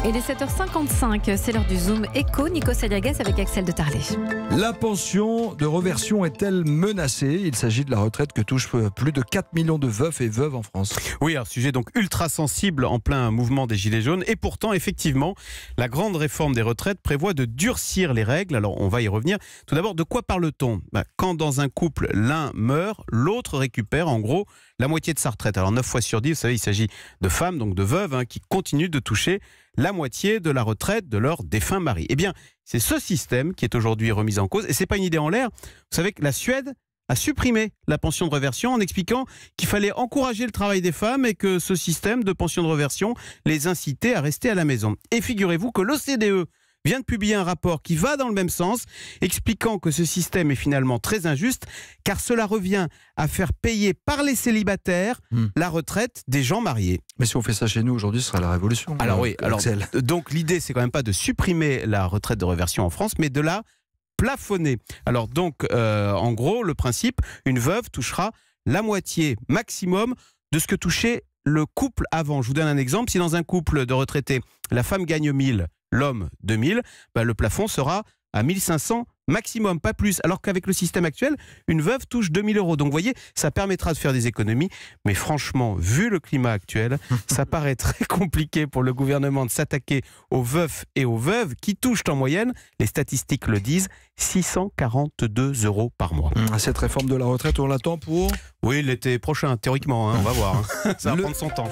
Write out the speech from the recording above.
Et les 7h55, c'est l'heure du Zoom Éco. Nico Saliagas avec Axel de Tarlet. La pension de réversion est-elle menacée? Il s'agit de la retraite que touchent plus de 4 millions de veufs et veuves en France. Oui, un sujet donc ultra sensible en plein mouvement des Gilets jaunes. Et pourtant, effectivement, la grande réforme des retraites prévoit de durcir les règles. Alors, on va y revenir. Tout d'abord, de quoi parle-t-on? Quand dans un couple, l'un meurt, l'autre récupère en gros la moitié de sa retraite. Alors 9 fois sur 10, vous savez, il s'agit de femmes, donc de veuves, qui continuent de toucher la moitié de la retraite de leur défunt mari. Eh bien, c'est ce système qui est aujourd'hui remis en cause. Et c'est pas une idée en l'air. Vous savez que la Suède a supprimé la pension de réversion en expliquant qu'il fallait encourager le travail des femmes et que ce système de pension de réversion les incitait à rester à la maison. Et figurez-vous que l'OCDE vient de publier un rapport qui va dans le même sens, expliquant que ce système est finalement très injuste, car cela revient à faire payer par les célibataires la retraite des gens mariés. Mais si on fait ça chez nous aujourd'hui, ce sera la révolution. Alors oui, donc l'idée c'est quand même pas de supprimer la retraite de réversion en France, mais de la plafonner. Alors donc, en gros, le principe, une veuve touchera la moitié maximum de ce que touchait le couple avant. Je vous donne un exemple. Si dans un couple de retraités, la femme gagne 1000, l'homme 2000, le plafond sera à 1500 maximum, pas plus. Alors qu'avec le système actuel, une veuve touche 2000 euros. Donc vous voyez, ça permettra de faire des économies. Mais franchement, vu le climat actuel, ça paraît très compliqué pour le gouvernement de s'attaquer aux veufs et aux veuves qui touchent en moyenne, les statistiques le disent, 642 € par mois. Cette réforme de la retraite, on l'attend pour... Oui, l'été prochain, théoriquement, on va voir. Ça va prendre son temps.